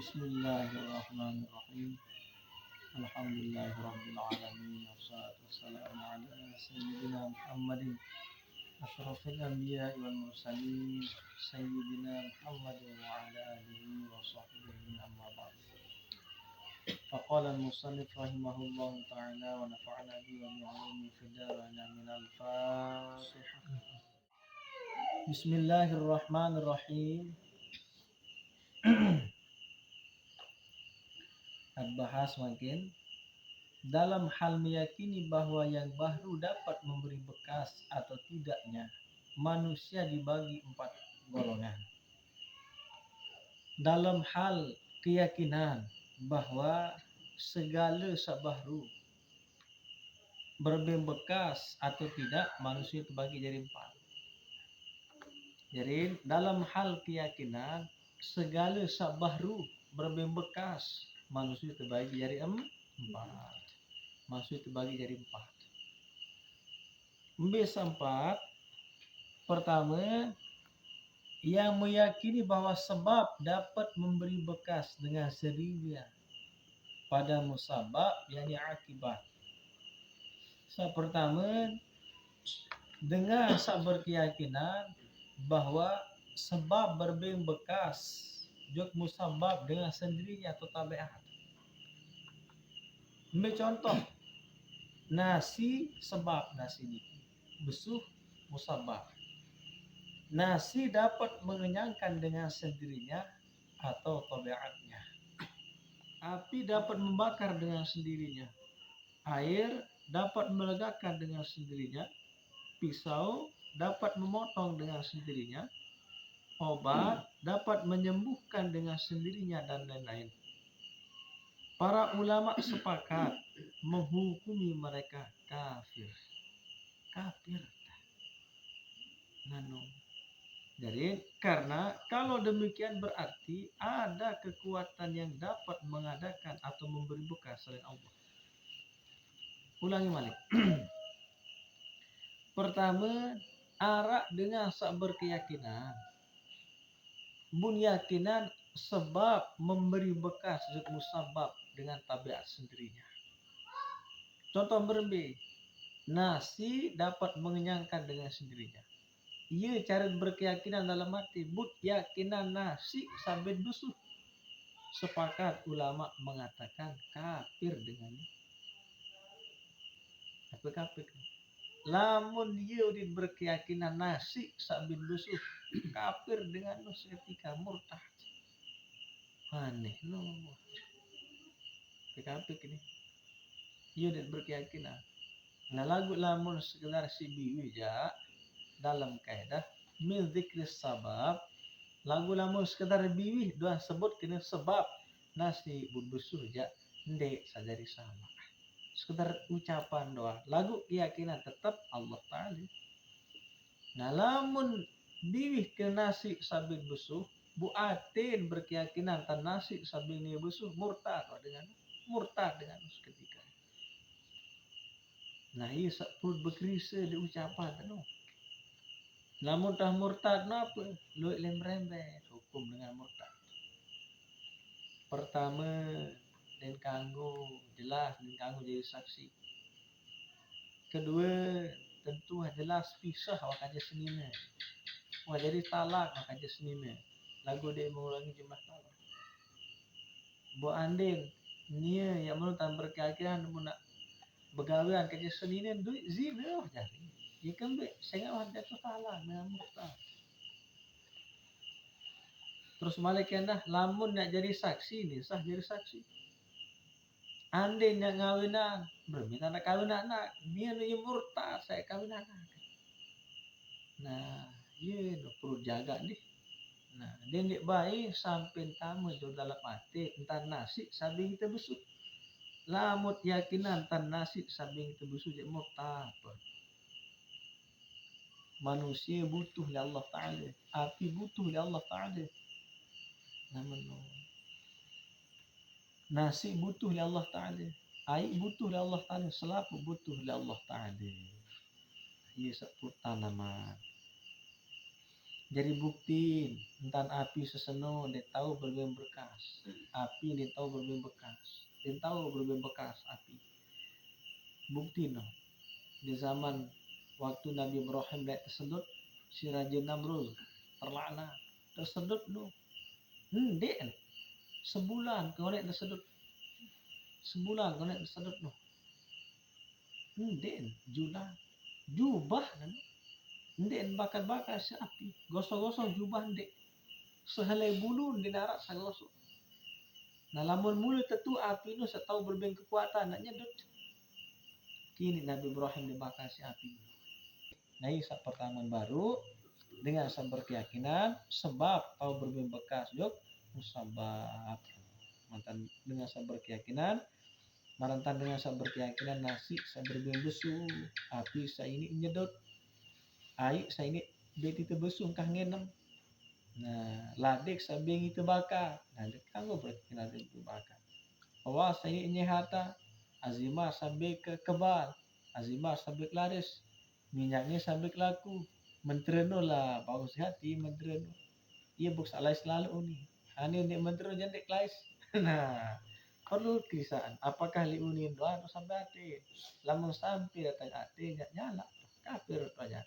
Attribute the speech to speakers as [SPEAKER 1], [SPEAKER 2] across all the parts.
[SPEAKER 1] Bismillahirrahmanirrahim. Alhamdulillahirabbil alamin wassalatu wassalamu ala sayyidina Muhammadin asyrafil anbiya'i wal mursalin sayyidina Muhammadin wa ala alihi wa sahbihi amma ba'd. Faqala al-musannif rahimahullahu ta'ala wa nafa'ana bihi wa bi'ulumi fid dharain min al-Fatihah. Bismillahirrahmanirrahim. Bahas makin dalam hal meyakini bahwa yang baru dapat memberi bekas atau tidaknya, manusia dibagi 4 golongan. Dalam hal keyakinan bahwa segala sabahru berberi bekas atau tidak, manusia terbagi jadi 4. Jadi dalam hal keyakinan segala sabahru berberi bekas, manusia terbagi jadi 4. Manusia terbagi jadi 4. Bisa 4. Pertama, yang meyakini bahwa sebab dapat memberi bekas dengan sendirinya pada musabab, yakni akibat. Pertama, dengan berkeyakinan bahwa sebab berberi bekas jok musabab dengan sendirinya atau tabiat. Ambil contoh, nasi sebab nasi ini besuh musabab. Nasi dapat mengenyangkan dengan sendirinya atau tabiatnya. Api dapat membakar dengan sendirinya. Air dapat melegakan dengan sendirinya. Pisau dapat memotong dengan sendirinya. Obat dapat menyembuhkan dengan sendirinya dan lain-lain. Para ulama sepakat menghukumi mereka kafir. Jadi karena kalau demikian berarti ada kekuatan yang dapat mengadakan atau memberi bekas selain Allah. Ulangi balik. Pertama, arak dengan berkeyakinan. Yakinan sebab memberi bekas musabab dengan tabiat sendirinya. Contoh berbe, nasi dapat mengenyangkan dengan sendirinya. Ia cara berkeyakinan dalam hati, yakinan nasi sambil busuh. Sepakat ulama mengatakan kafir dengannya. Apa kafir? Lamun dia berkeyakinan nasi sambil busuh, kafir dengan seketika murtad. Aneh no. Kafir ini. Dia berkeyakinan. Nah lagu lamun sekedar si biwi ja dalam kaidah min dzikris sabab, lagu lamun sekedar biwi doa sebut kena sebab nasi bubusuh ja ndek sadari sama. Sekedar ucapan doa. Lagu keyakinan tetap Allah Ta'ala. Nah lamun biwi ke nasi sambil busuh, buatin berkeyakinan tan nasi sambil ni busuh murtad dengan seketika. Nah iya perlu berkerisa di ucapan no. Namun tah murtad napa? Lu lem-rembet hukum dengan murtad. Pertama, dan kanggo jelas dan kanggo jadi saksi. Kedua, tentu jelas pisah wakaja senina. Wah jadi talak wakaja senina. Lagu dia mengulangi jumlah talak. Bu andin nia yang menurut berkeyakinan nak begawian kerja senina duit zina jadi. Ya kan be saya ada tu talak dengan murtad. Terus balik dah lamun nak jadi saksi ni sah jadi saksi. Andai nak ngawinan berminta nak kawin anak dia ni murtad saya kawin anak. Nah ye perlu jaga ni. Nah dia ni baik sampai tamu tu dalam mati entar nasi sabing kita busuk. Lamut yakinan tan nasi sabing kita busuk je murtad. Manusia butuh li Allah Ta'ala. Api butuh li Allah Ta'ala. Namun nasi butuh li Allah Ta'ala. Air butuh li Allah Ta'ala. Selapu butuh li Allah Ta'ala. Ia sebut tanaman. Jadi bukti entan api seseno dia tahu berbagai bekas. Api dia tahu berbagai bekas. Dia tahu berbagai bekas api. Bukti no. Di zaman waktu Nabi Ibrahim dia tersedut si Raja Namrud terlaknat. Tersedut no. Dek sebulan kau nek tersedut. Sebulan kau nek tersedut no. Dek julan jubah kan. Ndek bakar-bakar si api. Gosok-gosok jubah ndek. Sehelai bulu ndek narak sagosok. Nah lamun mulu tentu api itu setahu berbeng kekuatan nak nyedot. Kini Nabi Ibrahim dibakar si api. Nah ini pertama baru dengan berkeyakinan sebab tahu berbeng bekas jok musabab. Mantan dengan berkeyakinan marantan dengan berkeyakinan nasi berbeng besu api saya ini nyedot air saya ini beti tebesu kah ngenem. Nah, ladek sabing itu bakar. Nah, kanggo berkeyakinan itu bakar. Bahwa saya ini hata azimah sampai ke kebal, azimah sampai laris, minyaknya sampai laku. Menterno lah, bau hati menterno. Iya buk salah selalu ni. Ani ni menterno jandek lais. Nah, perlu kisaan. Apakah li unin doa atau sampai hati? Lamun sampai datang hati nyala. Kafir aja.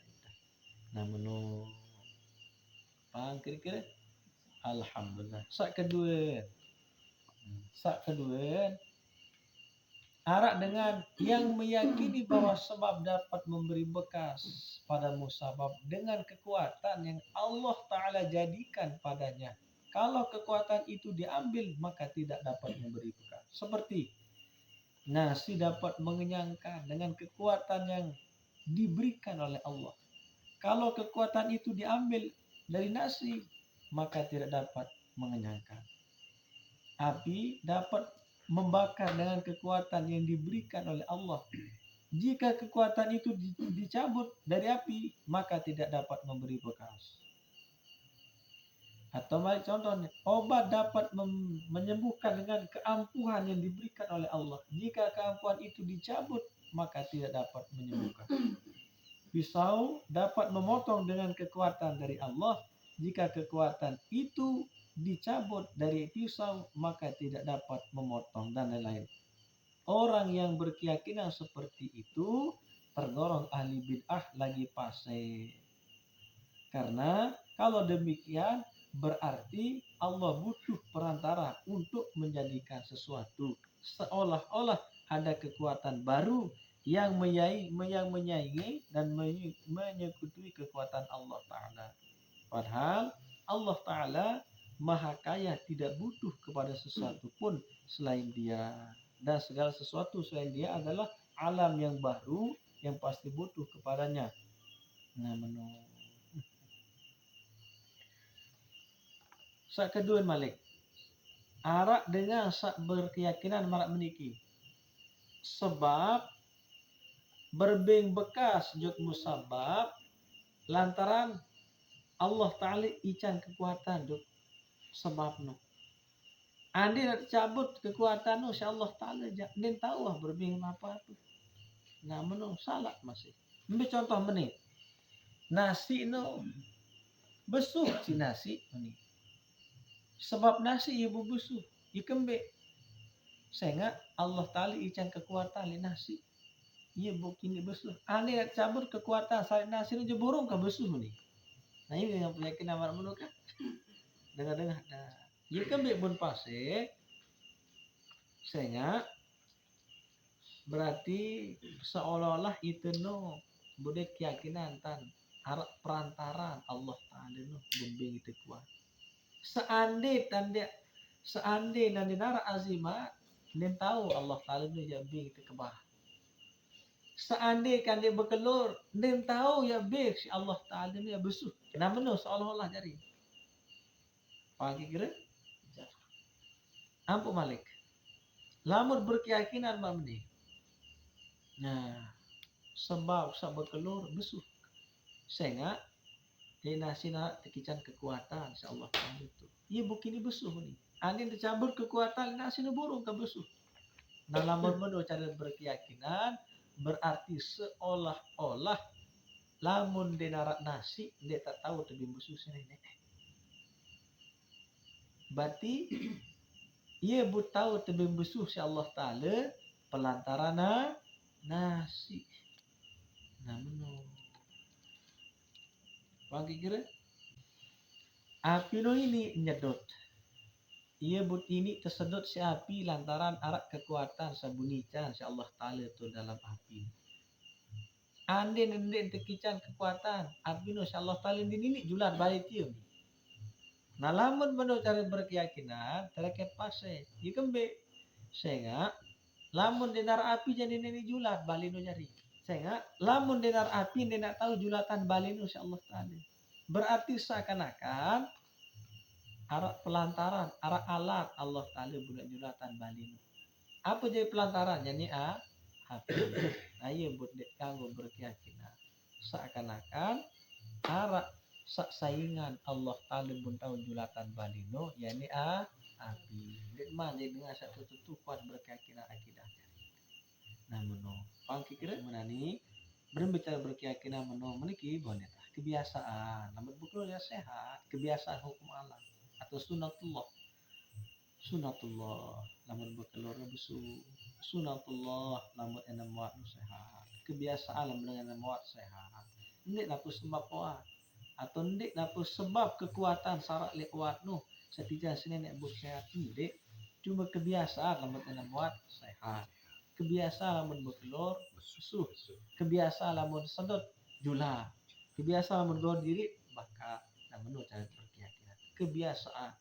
[SPEAKER 1] Nah, menurut Pang kira-kira alhamdulillah. Sak kedua arak dengan yang meyakini bahwa sebab dapat memberi bekas pada musabab dengan kekuatan yang Allah Ta'ala jadikan padanya. Kalau kekuatan itu diambil maka tidak dapat memberi bekas. Seperti nasi dapat mengenyangkan dengan kekuatan yang diberikan oleh Allah. Kalau kekuatan itu diambil dari nasi maka tidak dapat mengenyangkan. Api dapat membakar dengan kekuatan yang diberikan oleh Allah. Jika kekuatan itu dicabut dari api, maka tidak dapat memberi bekas. Atau mari contohnya, obat dapat menyembuhkan dengan keampuhan yang diberikan oleh Allah. Jika keampuhan itu dicabut, maka tidak dapat menyembuhkan. Pisau dapat memotong dengan kekuatan dari Allah. Jika kekuatan itu dicabut dari pisau, maka tidak dapat memotong dan lain-lain. Orang yang berkeyakinan seperti itu tergolong ahli bid'ah lagi fasik. Karena kalau demikian berarti Allah butuh perantara untuk menjadikan sesuatu. Seolah-olah ada kekuatan baru yang menyaingi dan menyekutui kekuatan Allah Ta'ala. Padahal Allah Ta'ala Maha Kaya, tidak butuh kepada sesuatu pun selain Dia. Dan segala sesuatu selain Dia adalah alam yang baru yang pasti butuh kepadanya. Nah, sak kedua malik. Arak dengan sak berkeyakinan marak meniki. Sebab berbeng bekas jut musabab lantaran Allah Ta'ala ican kekuatan jut sebab no. Andi nak cabut kekuatan no si Allah Ta'ala din tahu lah berbeng apa tu. Nah meno salah masih. Ambil contoh menit. Nasi no besuh si nasi ni. Sebab nasi ibu besuh, ikembe. Sehingga Allah Ta'ala ican kekuatan li nasi. Iya bukini besuh. Ane cabut kekuatan salin nasi itu jeburung ke besuh ni. Nah ini yang penyakit nama menu kan. Dengar-dengar. Nah, iya kan bun pase. Sehingga berarti seolah-olah itu no bude keyakinan tan harap perantaran Allah Ta'ala no bumbing itu kuat. Seandai nanti nara azimah nen tahu Allah Ta'ala no jambing itu kebah. Seandai kan dia berkelur, dia tahu ya bek si Allah Ta'ala ni ya besuh. Kenapa no seolah-olah jari. Pagi kira? Ampu malik. Lamun berkeyakinan mamni. Nah, sebab berkelur besuh. Sehingga dia nasina tekican kekuatan si Allah Ta'ala itu. Ia bukini besuh ni. Andin dicabut kekuatan nasina burung ke besuh. Nah, lamun menu cara berkeyakinan berarti seolah-olah lamun de narak nasi dia tak tahu tebing busu nenek. Berarti ia but tahu tebing busu si Allah Ta'ala pelantaran nasi. Nah menurut bagi kira api no ini nyedot. Ia but ini tersedot si api lantaran arak kekuatan sabunican si Allah Ta'ala tu dalam api. Andin tekican kekuatan api no si Allah Ta'ala ini julat balik tiup. Nah lamun menurut cara berkeyakinan terkait pasai. Ia kembe. Sehingga lamun denar api jadi ini julat balik no jari. Sehingga lamun denar api dia nak tahu julatan balik no si Allah Ta'ala. Berarti seakan-akan arak pelantaran, arak alat Allah Ta'ala budak julatan balinu. Apa jadi pelantaran? Jadi api. Nah iya buat dek kanggo berkeyakinan. Seakan-akan arak sak saingan Allah Ta'ala pun tahu julatan balinu, yani api. Dek mah jadi dengan satu kuat berkeyakinan akidah. Nah meno, pangki kira menani berbicara berkeyakinan meno meniki boneta kebiasaan. Namun bukan ya sehat, kebiasaan hukum alam. Atau sunatullah namun berkelur besu sunatullah namun enam muat sehat kebiasaan namun dengan muat sehat ndik napu sebab kuat atau ndik napu sebab kekuatan sarak lekuat nu setija sini nek bus sehat ndik cuma kebiasaan namun enam muat sehat kebiasaan namun berkelur besu kebiasaan namun sedot jula kebiasaan namun gor diri bakal namun cara berkeyakinan kebiasaan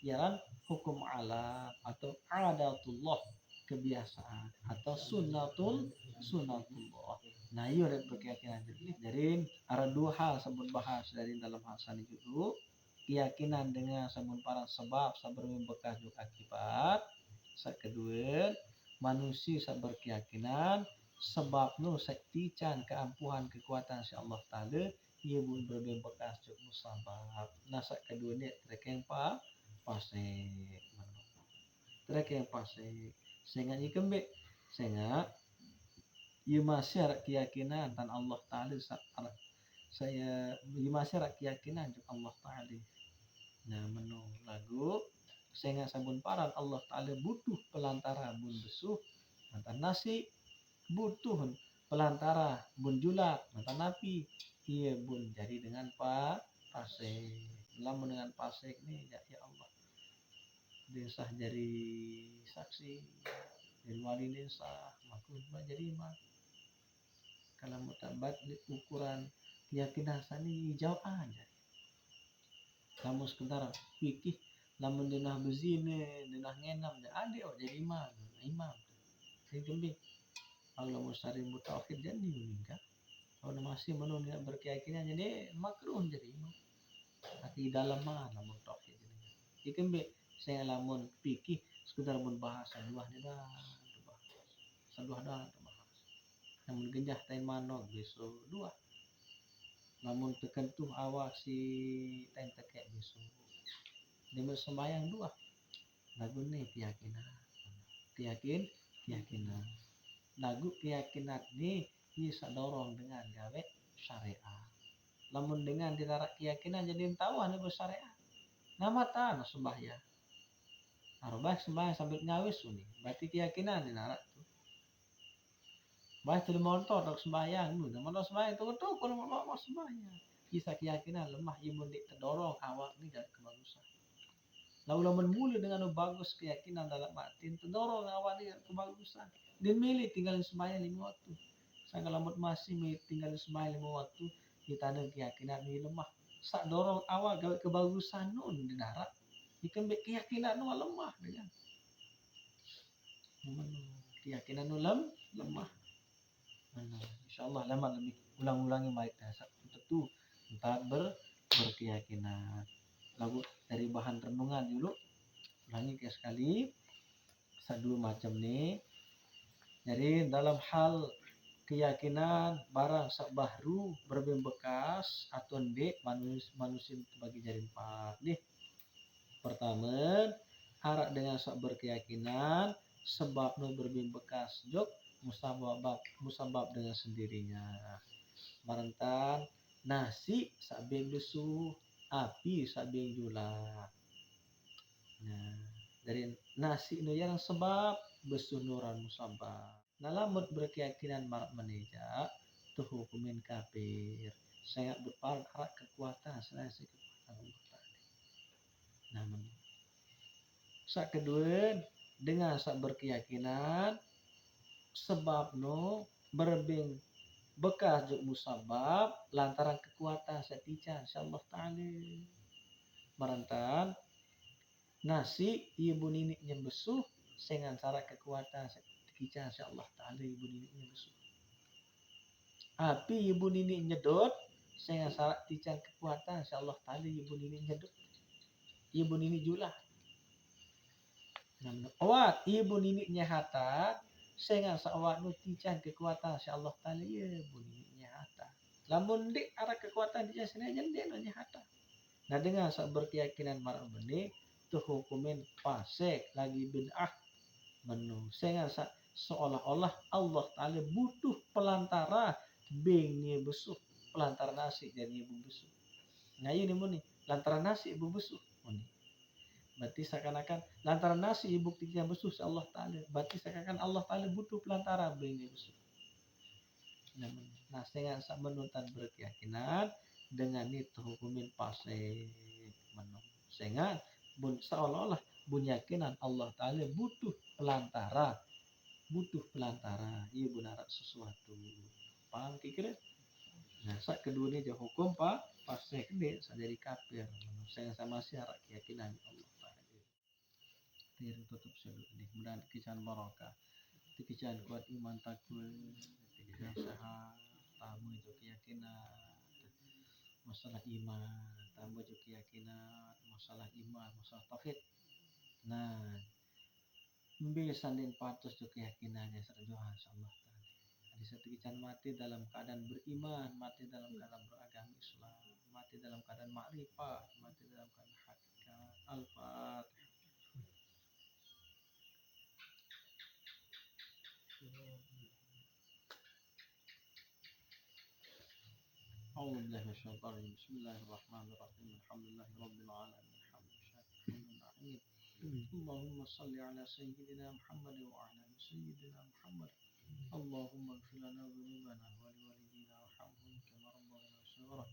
[SPEAKER 1] ya hukum alam atau adatullah kebiasaan atau sunnatullah. Nah iya ada berkeyakinan dari ada dua hal sebut bahas dari dalam hal sani itu keyakinan dengan sabun para sebab sabar membekas juga akibat. Kedua manusia sabar keyakinan sebab nu sektican keampuhan kekuatan si Allah Ta'ala ia pun berbekas juga musabab. Nah kedua ni terkeng pasek trek yang pasek sehingga ikembe sehingga ia masih ada keyakinan dan Allah Ta'ala saya ia masih ada keyakinan juga Allah Ta'ala. Nah menu lagu sehingga sabun paran Allah Ta'ala butuh pelantara bun besuh mantan nasi butuh pelantara bun julat mantan napi ia bun jadi dengan pasek lamun dengan pasek ni ya Allah desa jadi saksi dari wali desa maku jadi mah kalau mutabat ukuran keyakinan sani jauh aja kamu sekedar fikih lamun denah bezine denah ngenam adik jadi imam jadi gembik kalau musari mutauhid jadi meninggal kalau masih menunda berkeyakinan jadi makruh jadi imam tapi dalam mana mutauhid jadi gembik saya lamun pikir sekedar membahas dua dah namun genjah tain manok besok dua namun terkentuh awak si tain tekek besok dia sembayang dua lagu nih keyakinan lagu keyakinan nih bisa dorong dengan gawe syariah namun dengan ditarak keyakinan jadi tahu ane bersyariah nama tanah sembahyang Arubah sembahyang sambil ngawis nih, berarti keyakinan di narak tuh. Baik tuh motor tak sembahyang lu, motor sembahyang tuh kalau mau sembahyang. Kisah keyakinan lemah imun terdorong awak nih dari kebagusan. Lalu mulu dengan bagus keyakinan dalam batin terdorong awak nih dari kebagusan. Dia milih tinggalin sembahyang 5 waktu. Saya kalau masih milih tinggalin sembahyang 5 waktu, kita ada keyakinan ini lemah. Sak dorong awal gawe kebagusan nun di darat. Ikan keyakinan nu lemah dengan keyakinan nu lemah. Insyaallah lama lebih ulang-ulangi baik dasar tentu entah berkeyakinan. Lalu dari bahan renungan dulu ulangi sekali satu macam nih. Jadi dalam hal keyakinan barang sabahru berbekas atau ndek manusia bagi jadi 4 nih. Pertama, harak dengan sok berkeyakinan sebab nu berbekas jok musabab dengan sendirinya. marantan nasi sabeng besuh, api sabeng jula. Nah, dari nasi nu yang sebab besuh nuran musabab. Nah, lamut berkeyakinan marak meneja tuh hukumin kafir. Saya berparat harak kekuatan selesai kekuatan Allah. Namun, sak kedua dengan sak berkeyakinan sebab no berbing bekas juk musabab lantaran kekuatan setica insyaallah taala marantan nasi ibu niniknya besuh dengan cara kekuatan setica insyaallah taala ibu niniknya besuh api ibu ninik nyedot dengan cara ticang kekuatan insyaallah taala ibu ninik nyedot ibu ninik julah namun awak ibu niniknya hata dengan sawak nu ticang kekuatan insyaallah taala ibu niniknya hata lamun dik arah kekuatan dia senajan dia nanya hata. Nah dengan sak berkeyakinan marah benih tuh hukumin fasik lagi bid'ah menu. Sehingga seolah-olah Allah Ta'ala butuh pelantara bingnya besuh pelantara nasi dan ibu besuh. Nah ini muni lantaran nasi ibu besuh muni. Berarti seakan-akan lantaran nasi ibu tiga besuh Allah Ta'ala. Berarti seakan-akan Allah Ta'ala butuh pelantara bingnya besuh. Nah, dengan menuntut berkeyakinan dengan itu hukumin pasir menung. Sehingga seolah-olah bunyakinan Allah Ta'ala butuh pelantara. Iya benar sesuatu. Paham kira? Nah, saat kedua ini dia hukum pasir ini jadi kafir. Saya sama syarat keyakinan Allah Ta'ala. Tiru tutup selalu ini. Mudah kican barokah. Kican kuat iman takwa. Kican sehat. Tamu itu keyakinan masalah iman, tambah juga keyakinan masalah iman, masalah tauhid. Nah, bisa dan patus juga keyakinannya serjohan insyaallah taala. Di satu kican mati dalam keadaan beriman, mati dalam keadaan beragama Islam, mati dalam keadaan makrifat, mati dalam keadaan hakikat. Al-Fatihah. أعوذ بالله من الشيطان الرجيم بسم الله الرحمن الرحيم الحمد لله رب العالمين الحمد لله اللهم صل على سيدنا محمد وعلى آل سيدنا محمد اللهم اغفر لنا ذنوبنا ولوالدينا وارحمهم كما ربونا صغارا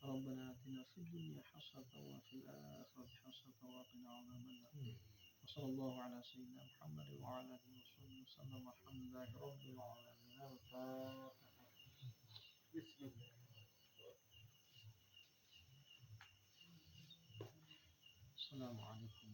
[SPEAKER 1] ربنا آتنا في الدنيا حسنة وفي الآخرة حسنة وقنا عذاب النار وصلى الله على سيدنا محمد وعلى آله وصحبه وسلم الحمد لله رب العالمين الفاتحة بسم الله السلام عليكم